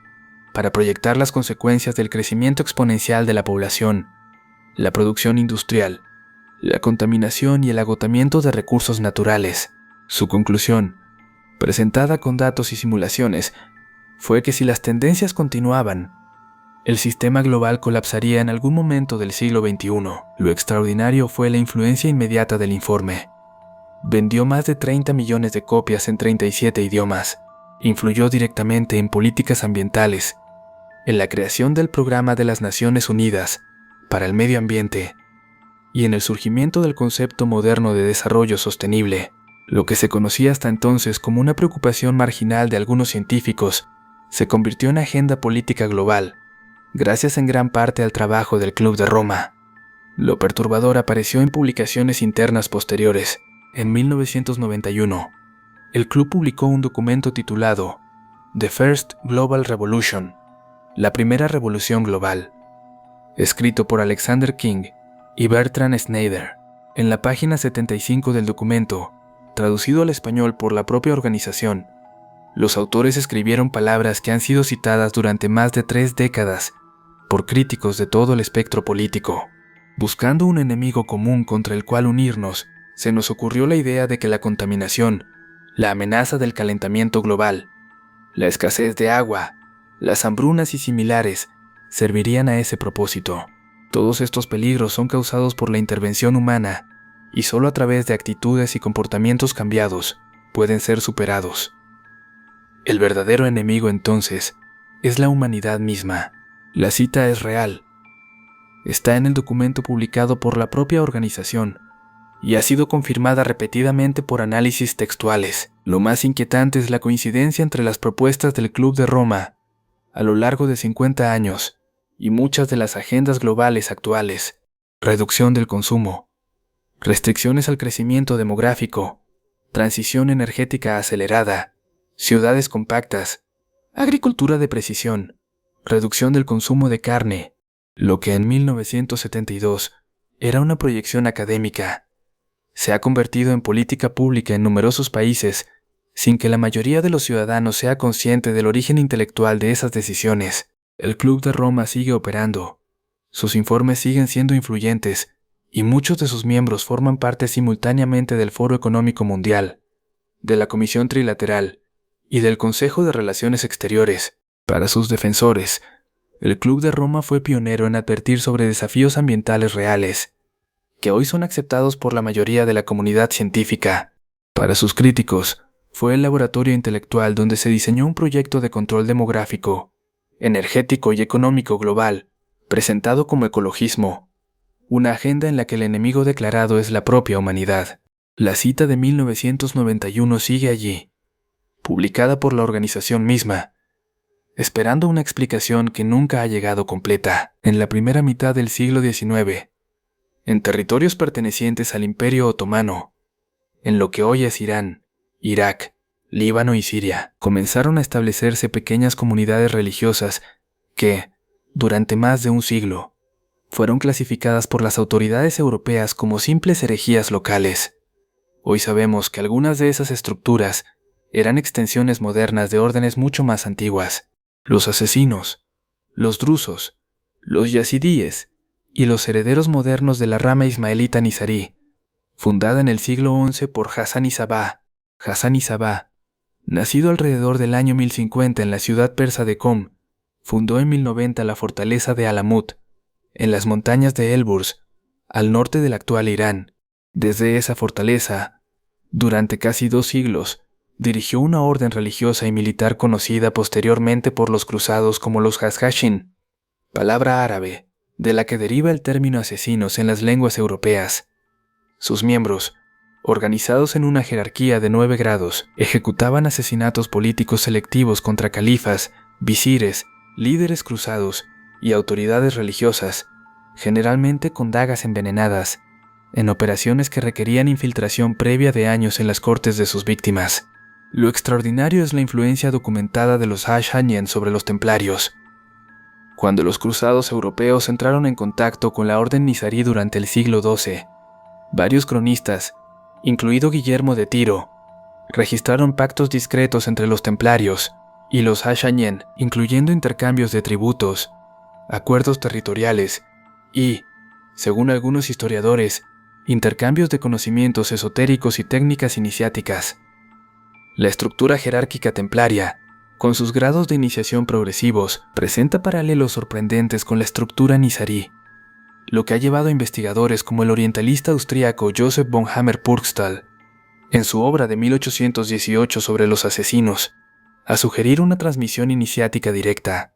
para proyectar las consecuencias del crecimiento exponencial de la población, la producción industrial, la contaminación y el agotamiento de recursos naturales. Su conclusión, presentada con datos y simulaciones, fue que si las tendencias continuaban, el sistema global colapsaría en algún momento del siglo XXI. Lo extraordinario fue la influencia inmediata del informe. Vendió más de 30 millones de copias en 37 idiomas. Influyó directamente en políticas ambientales, en la creación del Programa de las Naciones Unidas para el Medio Ambiente y en el surgimiento del concepto moderno de desarrollo sostenible. Lo que se conocía hasta entonces como una preocupación marginal de algunos científicos se convirtió en agenda política global, gracias en gran parte al trabajo del Club de Roma. Lo perturbador apareció en publicaciones internas posteriores. En 1991, el club publicó un documento titulado The First Global Revolution, la primera revolución global, escrito por Alexander King y Bertrand Schneider. En la página 75 del documento, traducido al español por la propia organización, los autores escribieron palabras que han sido citadas durante más de 3 décadas por críticos de todo el espectro político. Buscando un enemigo común contra el cual unirnos, se nos ocurrió la idea de que la contaminación, la amenaza del calentamiento global, la escasez de agua, las hambrunas y similares servirían a ese propósito. Todos estos peligros son causados por la intervención humana y solo a través de actitudes y comportamientos cambiados pueden ser superados. El verdadero enemigo entonces es la humanidad misma. La cita es real. Está en el documento publicado por la propia organización y ha sido confirmada repetidamente por análisis textuales. Lo más inquietante es la coincidencia entre las propuestas del Club de Roma a lo largo de 50 años y muchas de las agendas globales actuales: reducción del consumo, restricciones al crecimiento demográfico, transición energética acelerada, ciudades compactas, agricultura de precisión, reducción del consumo de carne, lo que en 1972 era una proyección académica, se ha convertido en política pública en numerosos países sin que la mayoría de los ciudadanos sea consciente del origen intelectual de esas decisiones. El Club de Roma sigue operando, sus informes siguen siendo influyentes y muchos de sus miembros forman parte simultáneamente del Foro Económico Mundial, de la Comisión Trilateral y del Consejo de Relaciones Exteriores. Para sus defensores, el Club de Roma fue pionero en advertir sobre desafíos ambientales reales, que hoy son aceptados por la mayoría de la comunidad científica. Para sus críticos, fue el laboratorio intelectual donde se diseñó un proyecto de control demográfico, energético y económico global, presentado como ecologismo, una agenda en la que el enemigo declarado es la propia humanidad. La cita de 1991 sigue allí, publicada por la organización misma, esperando una explicación que nunca ha llegado completa. En la primera mitad del siglo XIX, en territorios pertenecientes al Imperio Otomano, en lo que hoy es Irán, Irak, Líbano y Siria, comenzaron a establecerse pequeñas comunidades religiosas que, durante más de un siglo, fueron clasificadas por las autoridades europeas como simples herejías locales. Hoy sabemos que algunas de esas estructuras eran extensiones modernas de órdenes mucho más antiguas. Los asesinos, los drusos, los yazidíes y los herederos modernos de la rama ismaelita nizarí, fundada en el siglo XI por Hassan I Sabbah. Hassan I Sabbah, nacido alrededor del año 1050 en la ciudad persa de Qom, fundó en 1090 la fortaleza de Alamut, en las montañas de Elburz, al norte del actual Irán. Desde esa fortaleza, durante casi 2 siglos, dirigió una orden religiosa y militar conocida posteriormente por los cruzados como los Hashashin, palabra árabe, de la que deriva el término asesinos en las lenguas europeas. Sus miembros, organizados en una jerarquía de 9 grados, ejecutaban asesinatos políticos selectivos contra califas, visires, líderes cruzados y autoridades religiosas, generalmente con dagas envenenadas, en operaciones que requerían infiltración previa de años en las cortes de sus víctimas. Lo extraordinario es la influencia documentada de los Hashanian sobre los templarios. Cuando los cruzados europeos entraron en contacto con la orden nizarí durante el siglo XII, varios cronistas, incluido Guillermo de Tiro, registraron pactos discretos entre los templarios y los Hashanian, incluyendo intercambios de tributos, acuerdos territoriales y, según algunos historiadores, intercambios de conocimientos esotéricos y técnicas iniciáticas. La estructura jerárquica templaria, con sus grados de iniciación progresivos, presenta paralelos sorprendentes con la estructura nizarí, lo que ha llevado a investigadores como el orientalista austríaco Joseph von Hammer-Purgstall, en su obra de 1818 sobre los asesinos, a sugerir una transmisión iniciática directa.